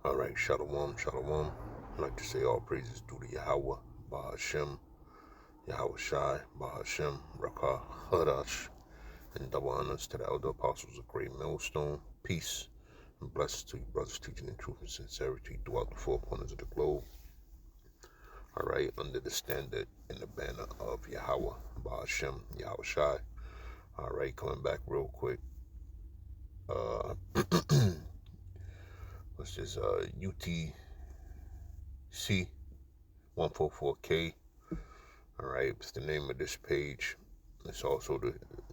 All right, shalom, shalom. I'd like to say all praises due to Yahweh, Bahashem, Yahweh Shai, Bahashem, Rakah, Hadash, and double honors to the elder apostles of Great Millstone. Peace and blessings to you, brothers, teaching in truth and sincerity throughout the four corners of the globe. All right, under the standard and the banner of Yahweh, Bahashem, Yahweh Shai. All right, coming back real quick. What's this? UTC 144K. All right, it's the name of this page. It's also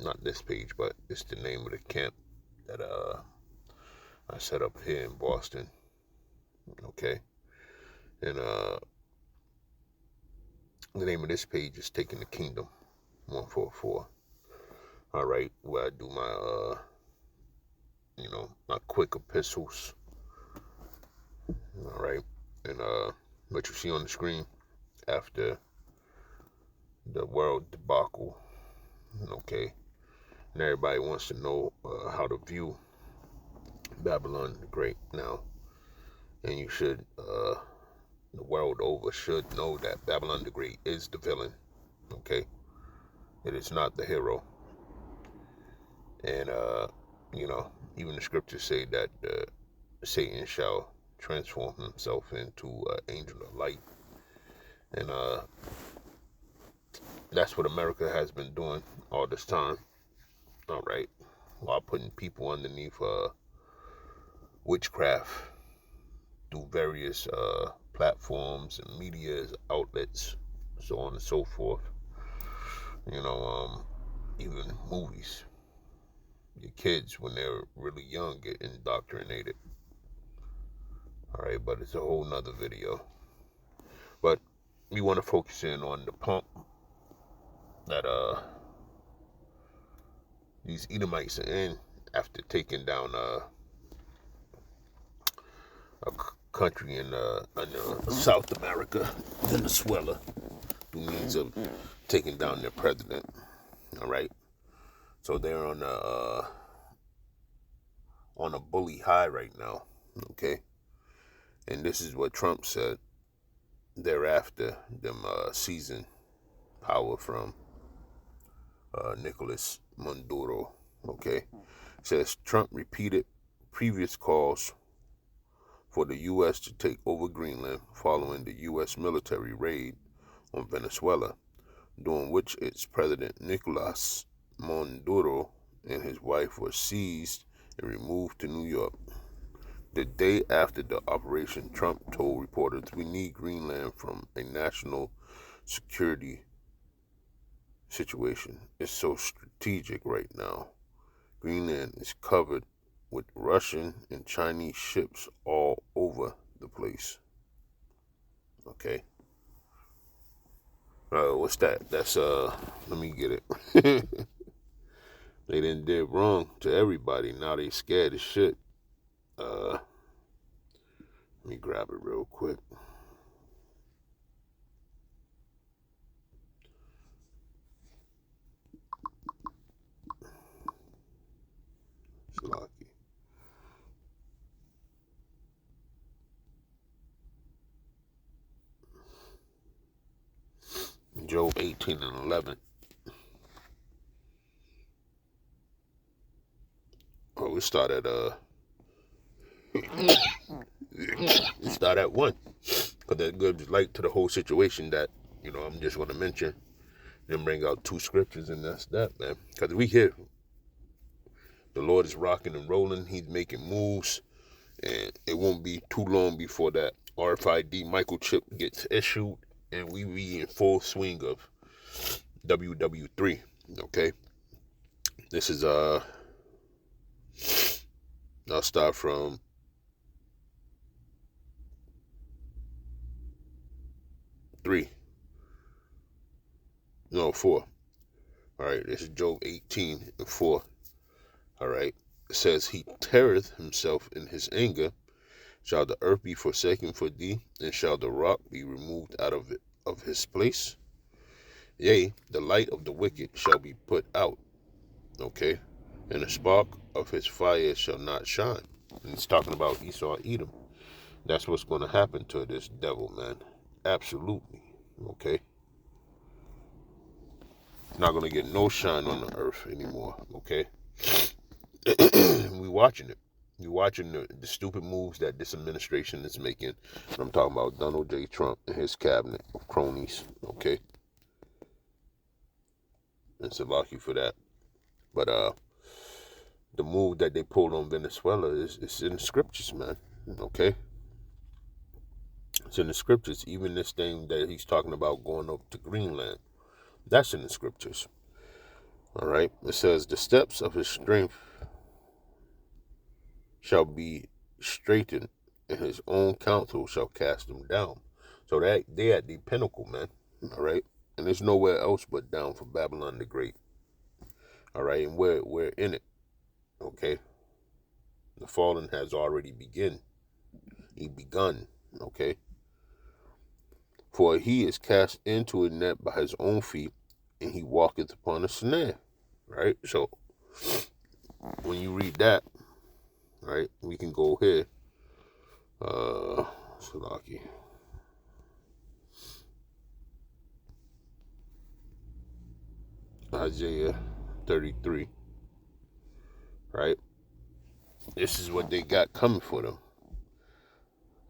not this page, but it's the name of the camp that I set up here in Boston. Okay, and the name of this page is Taking the Kingdom 144. All right, where I do my my quick epistles. All right, and what you see on the screen after the world debacle. Okay, and everybody wants to know how to view Babylon the Great now, and you should, the world over should know that Babylon the Great is the villain. Okay, it is not the hero, and even the scriptures say that Satan shall transform himself into an angel of light, and that's what America has been doing all this time. All right, while putting people underneath witchcraft through various platforms and media outlets, so on and so forth. Even movies. Your kids, when they're really young, get indoctrinated. All right, but it's a whole nother video. But we want to focus in on the pump that these Edomites are in after taking down a country in South America, Venezuela, through means of taking down their president. All right, so they're on a bully high right now. Okay, and this is what Trump said thereafter them seizing power from Nicolas Maduro. Okay, it says Trump repeated previous calls for the U.S. to take over Greenland following the U.S. military raid on Venezuela, during which its president Nicolas Maduro and his wife were seized and removed to New York. The day after the operation, Trump told reporters, "We need Greenland from a national security situation. It's so strategic right now. Greenland is covered with Russian and Chinese ships all over the place." Okay. What's that? That's let me get it. They done did wrong to everybody. Now they scared as shit. Let me grab it real quick. Slocky. Job 18 and 11. Oh, we start at 1. Because that gives light to the whole situation that, I'm just going to mention. Then bring out 2 scriptures, and that's that, man. Because we here. The Lord is rocking and rolling. He's making moves. And it won't be too long before that RFID microchip gets issued. And we be in full swing of WW3. Okay. This is, I'll start from 4. All right, this is Job 18 and 4. All right, it says, "He teareth himself in his anger. Shall the earth be forsaken for thee, and shall the rock be removed out of his place? Yea, the light of the wicked shall be put out." Okay, "and the spark of his fire shall not shine." And it's talking about Esau, Edom. That's what's going to happen to this devil, man. Absolutely. Okay? Not going to get no shine on the earth anymore. Okay? We watching it. We watching the stupid moves that this administration is making. I'm talking about Donald J. Trump and his cabinet of cronies. Okay? And Salaki for that. But the move that they pulled on Venezuela is in the scriptures, man. Okay? It's in the scriptures. Even this thing that he's talking about going up to Greenland, that's in the scriptures. All right? It says, the steps of his strength shall be straightened, and his own counsel shall cast him down. So that they at the pinnacle, man. All right? And there's nowhere else but down for Babylon the Great. All right? And we're in it. Okay? The falling has already begun. Okay? For he is cast into a net by his own feet, and he walketh upon a snare. Right? So, when you read that, right, we can go here. Salaki. Isaiah 33. Right? This is what they got coming for them.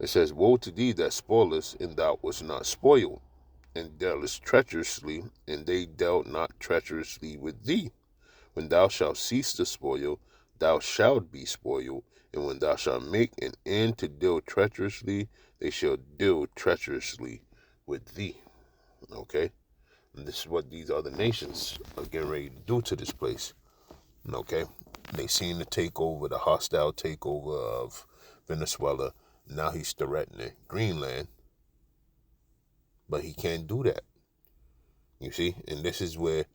It says, woe to thee that spoilest, and thou wast not spoiled, and dealest treacherously, and they dealt not treacherously with thee. When thou shalt cease to spoil, thou shalt be spoiled, and when thou shalt make an end to deal treacherously, they shall deal treacherously with thee. Okay? And this is what these other nations are getting ready to do to this place. Okay? They seem to take over the hostile takeover of Venezuela. Now he's threatening Greenland, but he can't do that. You see? And this is where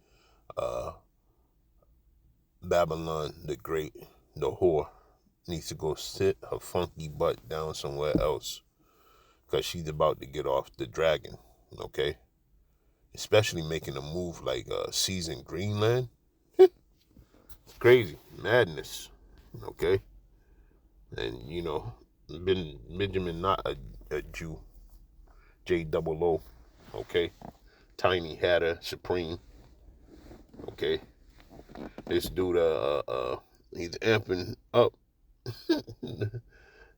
Babylon the Great, the whore, needs to go sit her funky butt down somewhere else, because she's about to get off the dragon. Okay? Especially making a move like seizing Greenland. Crazy. Madness. Okay? And, you know, Benjamin not a Jew. J-double-O. Okay? Tiny Hatter Supreme. Okay? This dude, he's amping up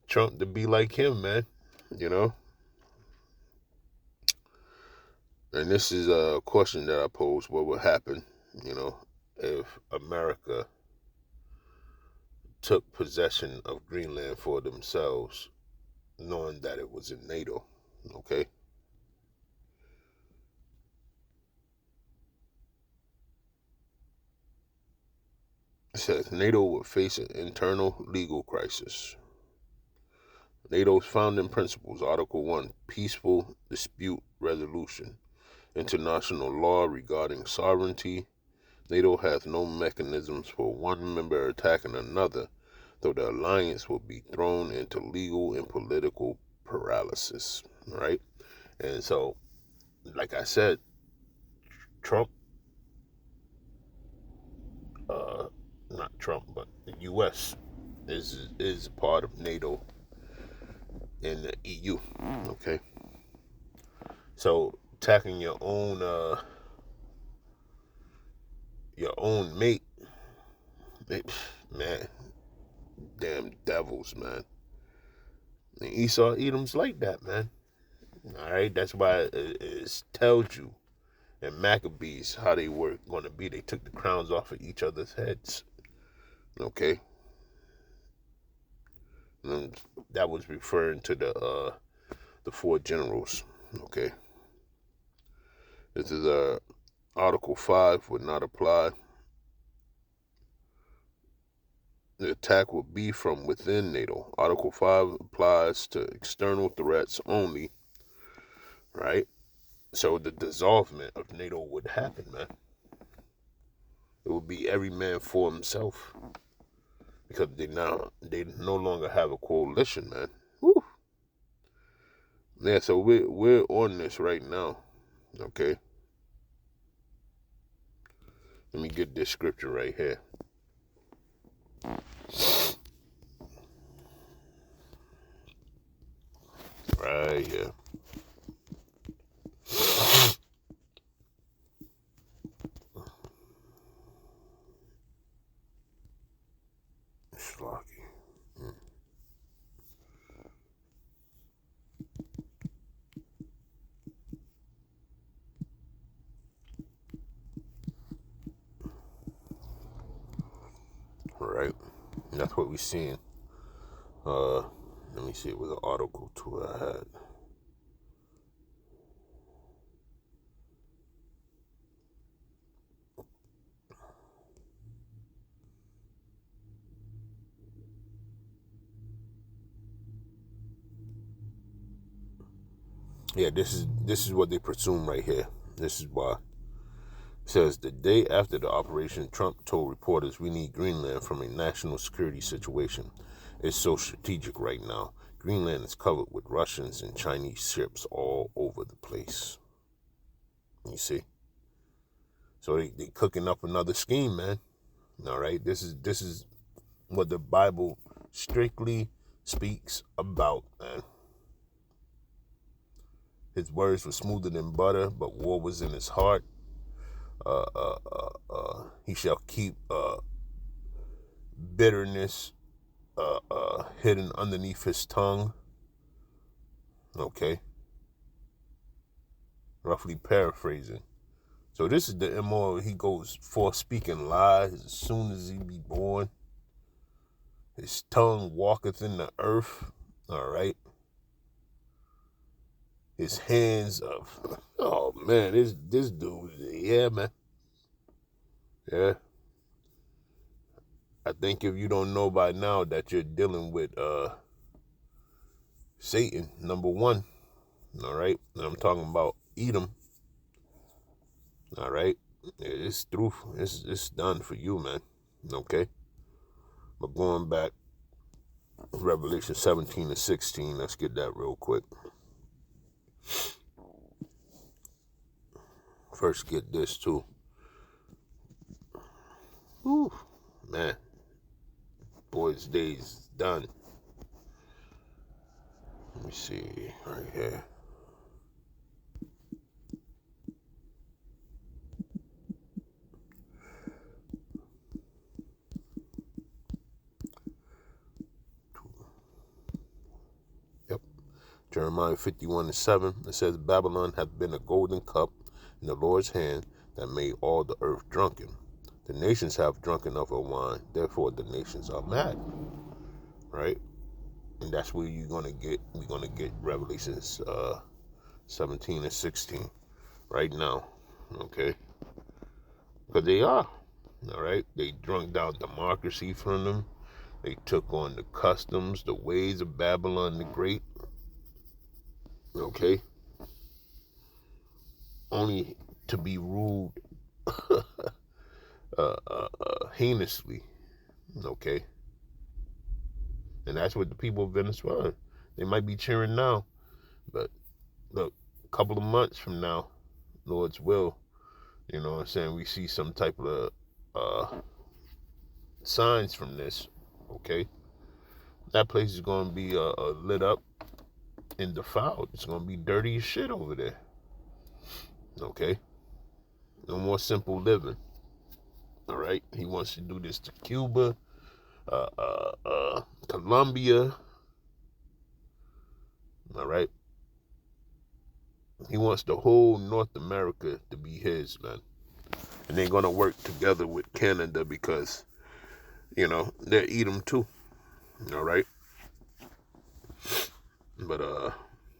Trump to be like him, man. You know? And this is a question that I pose. What would happen, you know, if America took possession of Greenland for themselves, knowing that it was in NATO? Okay? It says NATO would face an internal legal crisis. NATO's founding principles, Article 1, peaceful dispute resolution, international law regarding sovereignty. NATO has no mechanisms for one member attacking another, though the alliance will be thrown into legal and political paralysis. Right? And so, like I said, Trump, not Trump, but the U.S. is part of NATO and the EU. Okay? So, attacking your own mate, man, damn devils, man. And Esau Edom's like that, man. All right, that's why it tells you in Maccabees how they were going to be. They took the crowns off of each other's heads. Okay, and that was referring to the four generals. Okay, this is Article 5 would not apply. The attack will be from within NATO. Article 5 applies to external threats only. Right? So the dissolvement of NATO would happen, man. It would be every man for himself, because they no longer have a coalition, man. Woo. Yeah, so we're on this right now. Okay. Let me get this scripture right here. Right here. Schlocky. All right. That's what we're seeing. Let me see. It was an article too I had. Yeah, this is what they presume right here. This is why. It says the day after the operation, Trump told reporters we need Greenland from a national security situation. It's so strategic right now. Greenland is covered with Russians and Chinese ships all over the place. You see? So they cooking up another scheme, man. All right, this is what the Bible strictly speaks about, man. His words were smoother than butter, but war was in his heart. He shall keep bitterness hidden underneath his tongue. Okay, roughly paraphrasing. So this is the MO. He goes forth speaking lies as soon as he be born. His tongue walketh in the earth. All right. His hands of, oh man, this dude, yeah, man. Yeah. I think if you don't know by now that you're dealing with Satan, number one. All right. And I'm talking about Edom. All right. It's through. It's done for you, man. Okay. But going back, Revelation 17 and 16, let's get that real quick. First, get this too. Whew, man. Boys' days done. Let me see right here. Yep. Jeremiah 51 and 7. It says, Babylon hath been a golden cup in the Lord's hand that made all the earth drunken. The nations have drunken of her wine, therefore the nations are mad. Right? And that's where we're gonna get Revelations 17 and 16 right now. Okay? Because they are. All right? They drunk down democracy from them. They took on the customs, the ways of Babylon the Great. Okay? Only to be ruled heinously. Okay? And that's what the people of Venezuela, they might be cheering now. But look, a couple of months from now, Lord's will, you know what I'm saying, we see some type of signs from this. Okay? That place is going to be lit up and defiled. It's going to be dirty as shit over there. Okay? No more simple living. All right? He wants to do this to Cuba, Colombia. All right? He wants the whole North America to be his, man. And they're going to work together with Canada because, you know, they eat them too. All right? But,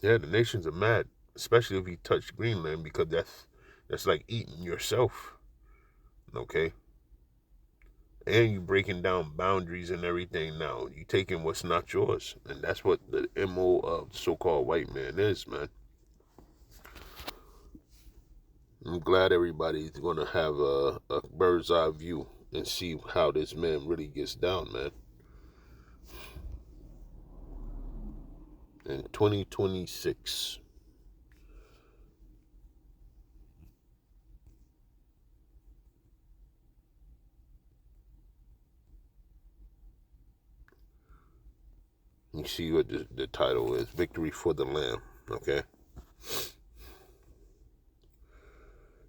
yeah, the nations are mad, especially if you touch Greenland, because that's like eating yourself. Okay? And you breaking down boundaries and everything now. You taking what's not yours. And that's what the MO of the so-called white man is, man. I'm glad everybody's going to have a bird's eye view and see how this man really gets down, man. In 2026. You see what the title is, Victory for the Lamb, okay?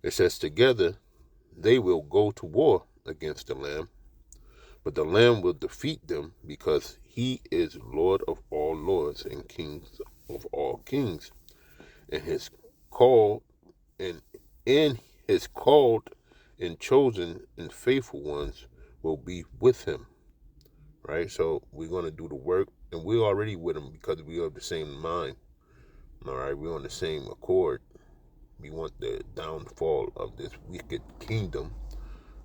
It says, together they will go to war against the Lamb, but the Lamb will defeat them because he is Lord of all lords and kings of all kings, and his called and his called and chosen and faithful ones will be with him. Right? So we're gonna do the work, and we're already with him because we are of the same mind. All right, we're on the same accord. We want the downfall of this wicked kingdom,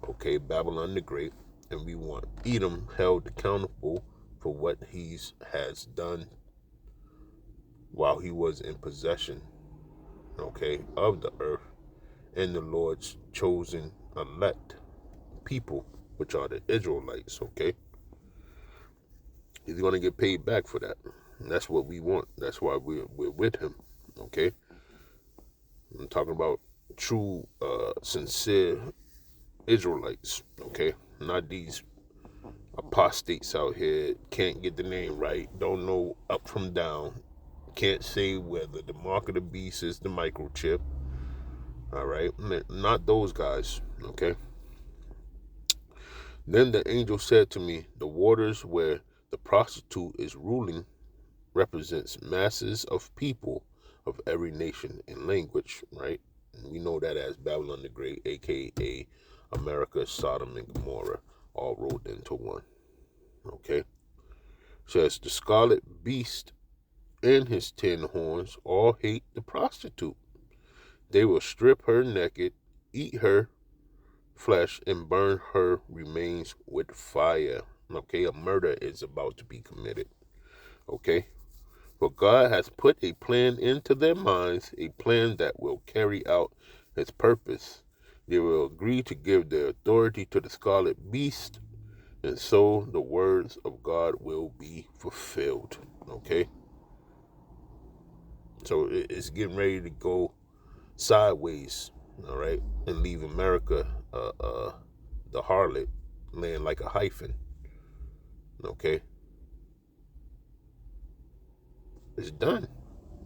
okay, Babylon the Great, and we want Edom held accountable for what he has done while he was in possession, okay, of the earth and the Lord's chosen elect people, which are the Israelites, okay? He's going to get paid back for that. And that's what we want. That's why we're with him, okay? I'm talking about true, sincere Israelites, okay? Not these apostates out here, can't get the name right, don't know up from down, can't say whether the mark of the beast is the microchip, all right? Not those guys, okay? Then the angel said to me, the waters where the prostitute is ruling represents masses of people of every nation and language, right? And we know that as Babylon the Great, aka America, Sodom, and Gomorrah, all rolled into one. Okay? Says the scarlet beast and his 10 horns all hate the prostitute. They will strip her naked, eat her flesh, and burn her remains with fire. Okay, a murder is about to be committed. Okay? For God has put a plan into their minds, a plan that will carry out his purpose. They will agree to give their authority to the scarlet beast, and so the words of God will be fulfilled. Okay? So it's getting ready to go sideways, all right, and leave America, the harlot, laying like a hyphen. Okay? It's done.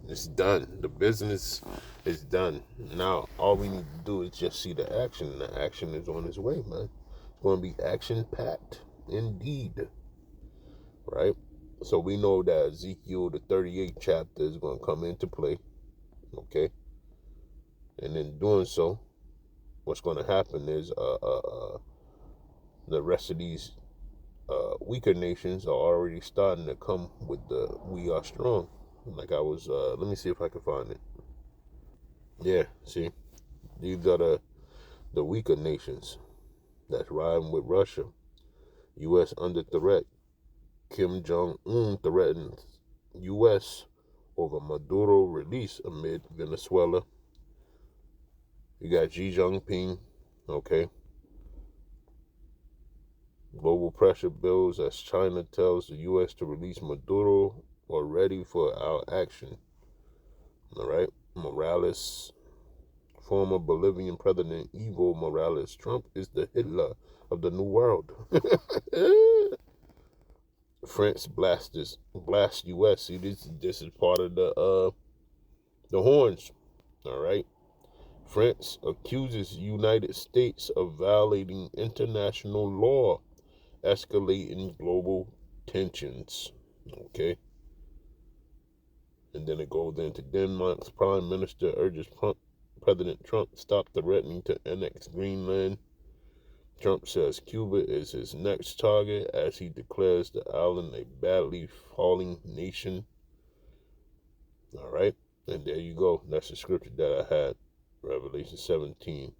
It's done. The business is done. Now, all we need to do is just see the action. The action is on its way, man. It's going to be action-packed, indeed. Right? So we know that Ezekiel, the 38th chapter, is going to come into play. Okay? And in doing so, what's going to happen is the rest of these weaker nations are already starting to come with the "We Are Strong." Like I was, let me see if I can find it. Yeah, see? These are the weaker nations that's riding with Russia. U.S. under threat. Kim Jong-un threatens U.S. over Maduro release amid Venezuela. You got Xi Jinping, okay? Global pressure builds as China tells the U.S. to release Maduro or ready for our action. All right? Morales, former Bolivian President Evo Morales. Trump is the Hitler of the New World. France blast U.S. See, this is part of the horns. All right. France accuses United States of violating international law, escalating global tensions. Okay. And then it goes into Denmark's Prime Minister urges President Trump stop threatening to annex Greenland. Trump says Cuba is his next target as he declares the island a badly falling nation. All right. And there you go. That's the scripture that I had. Revelation 17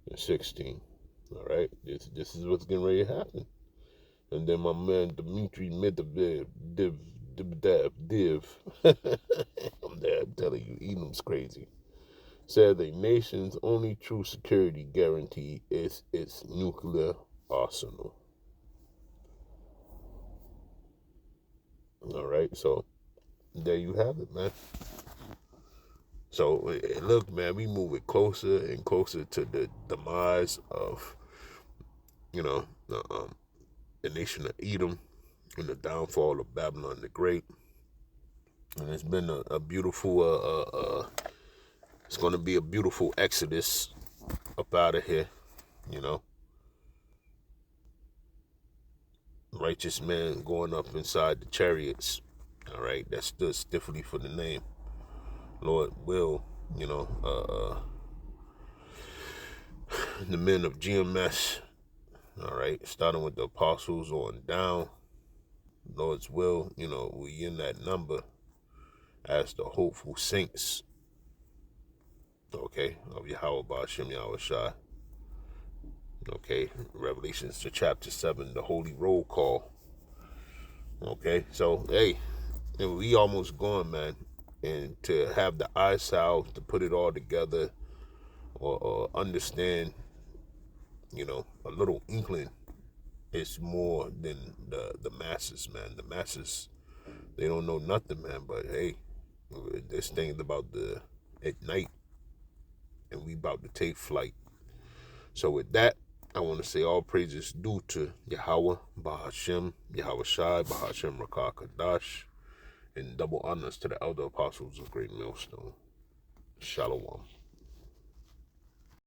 and 16. All right. This is what's getting ready to happen. And then my man Dmitry Medvedev, I'm telling you, Edom's crazy. Said the nation's only true security guarantee is its nuclear arsenal. All right, so there you have it, man. So look, man, we moving closer and closer to the demise of, the nation of Edom. and the downfall of Babylon the Great. And it's been a beautiful, it's going to be a beautiful exodus up out of here, you know. Righteous man going up inside the chariots, all right, that stood stiffly for the name. Lord will, you know, the men of GMS, all right, starting with the apostles on down. Lord's will, you know, we in that number as the hopeful saints, okay, of Yahweh Ba'ashem Yahweh Shai. Okay, Revelations to chapter 7, the holy roll call. Okay, so, hey, we almost gone, man. And to have the eyesight to put it all together or understand, you know, a little inkling is more than the masses, man. The masses, they don't know nothing, man. But, hey, this thing is about at night, and we about to take flight. So with that, I want to say all praises due to Yahweh, Bahashem, Yahweh Shai, Bahashem Rakah Kadash, and double honors to the elder apostles of Great Millstone. Shalom.